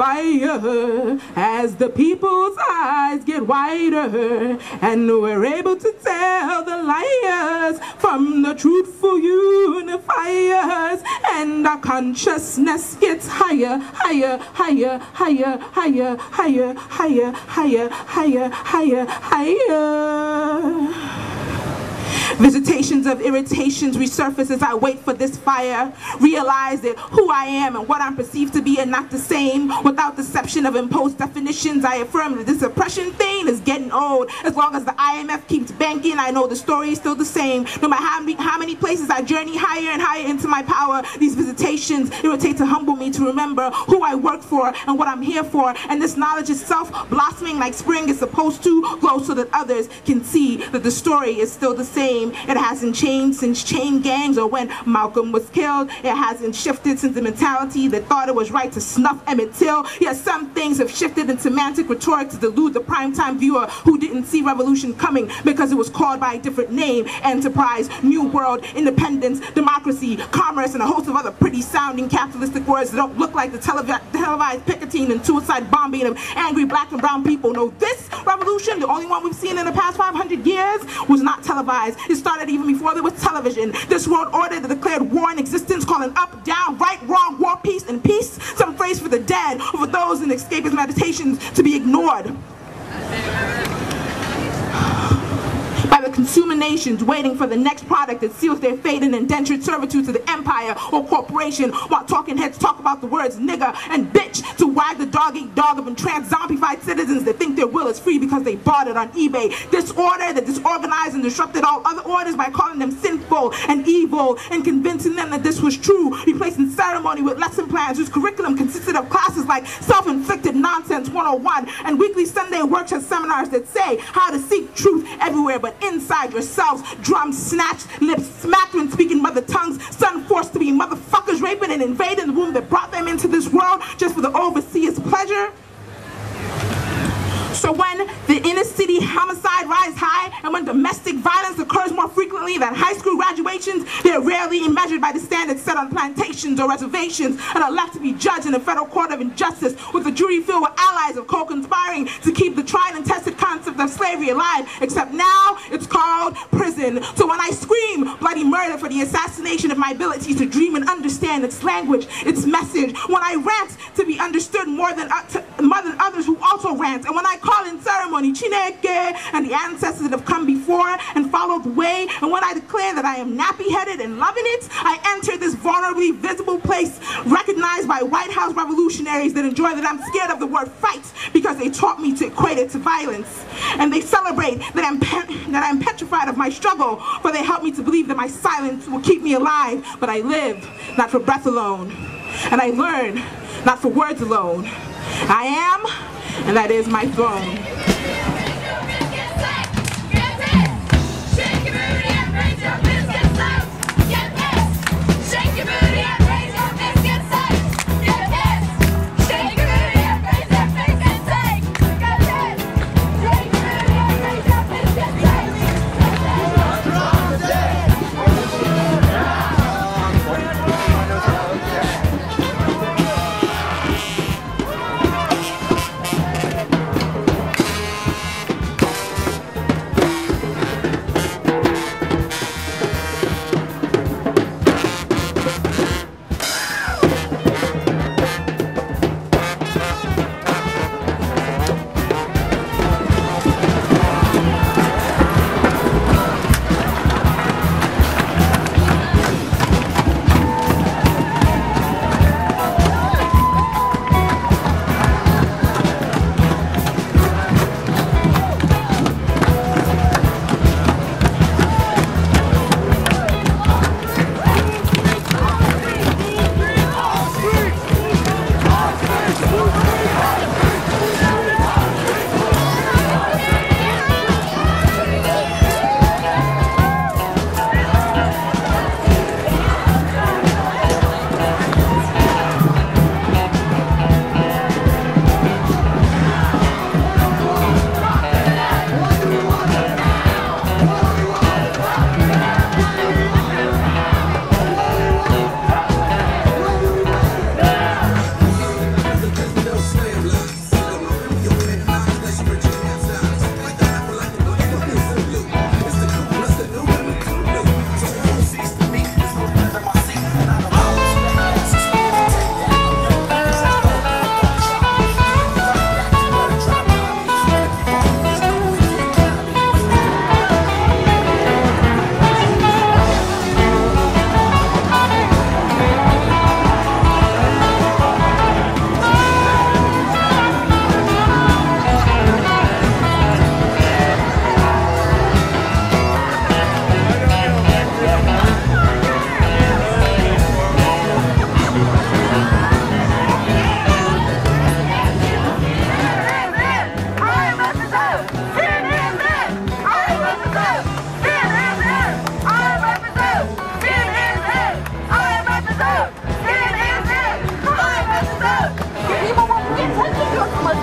fire as the people's eyes get wider, and we're able to tell the liars from the truthful unifiers, and our consciousness gets higher, higher, higher, higher, higher, higher, higher, higher, higher, higher, higher. Visitations of irritations resurface as I wait for this fire. Realize that who I am and what I'm perceived to be are not the same. Without deception of imposed definitions, I affirm that this oppression thing is getting old. As long as the IMF keeps banking, I know the story is still the same. No matter how many places I journey higher and higher into my power, these visitations irritate to humble me to remember who I work for and what I'm here for. And this knowledge itself, blossoming like spring is supposed to, glow so that others can see that the story is still the same. It hasn't changed since chain gangs or when Malcolm was killed. It hasn't shifted since the mentality that thought it was right to snuff Emmett Till. Yes, some things have shifted in semantic rhetoric to delude the primetime viewer who didn't see revolution coming because it was called by a different name. Enterprise, new world, independence, democracy, commerce, and a host of other pretty sounding capitalistic words that don't look like the televised picketing and suicide bombing of angry black and brown people. No, this revolution, the only one we've seen in the past 500 years, was not televised. It started even before there was television. This world order that declared war in existence, calling up, down, right, wrong, war, peace, and peace, some phrase for the dead, or for those in escapist meditations to be ignored by the consumer nations waiting for the next product that seals their fate in indentured servitude to the empire or corporation, while talking heads talk about the words nigger and bitch to wag the dog-eat-dog of entranced zombified citizens that think their will is free because they bought it on eBay. This order that disorganized and disrupted all other orders by calling them sinful and evil and convincing them that this was true, replacing ceremony with lesson plans whose curriculum consisted of classes like Self-Inflicted Nonsense 101 and weekly Sunday workshop seminars that say how to seek truth everywhere but inside yourselves, drums snatched, lips smacked when speaking mother tongues, son forced to be motherfuckers raping and invading the womb that brought them into this world just for the overseer's pleasure. So when the inner city homicide rise high and when domestic violence occurs more frequently than high school graduations, they're rarely measured by the standards set on plantations or reservations and are left to be judged in a federal court of injustice with a jury filled with allies of co-conspiring to keep the tried and tested concept of slavery alive, except now it's called prison. So when I scream bloody murder for the assassination of my ability to dream and understand its language, its message, when I rant to be understood more than others who also rant, and when I call in ceremony Chineke and the ancestors that have come before and followed the way, and when I declare that I am nappy-headed and loving it, I enter this vulnerably visible place recognized by White House revolutionaries that enjoy that I'm scared of the word fight because they taught me to equate it to violence, and they celebrate that I'm petrified of my struggle, for they help me to believe that my silence will keep me alive. But I live not for breath alone, and I learn not for words alone. I am, and that is my throne.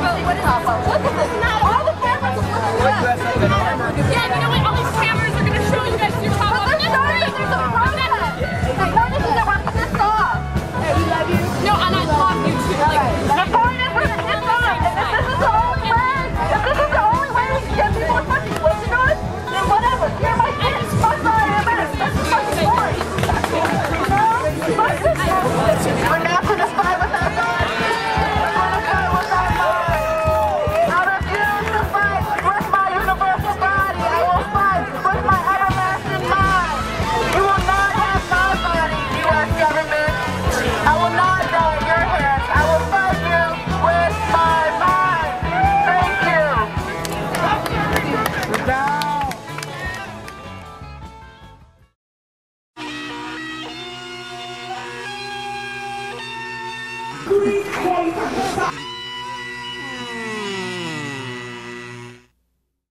Look at this. All the cameras are looking at us. Yeah, you know what? All these cameras are going to show you guys your top. But they're showing that there's a protest. They're noticing that we're pissed off. Hey, we love you. No, and I love you too. The point is we're pissed off. And if this is the only way, we can get people fucking switching us, then whatever. You're my kids. Fuck my MS. That's the fucking story. You know? Fuck this. We're not going to fight with our guns. We're going to fight with our minds. I refuse to fight with my universal body. I will fight with my everlasting mind. You will not have my body, U.S. government. I will not die in your hands. I will fight you with my mind. Thank you.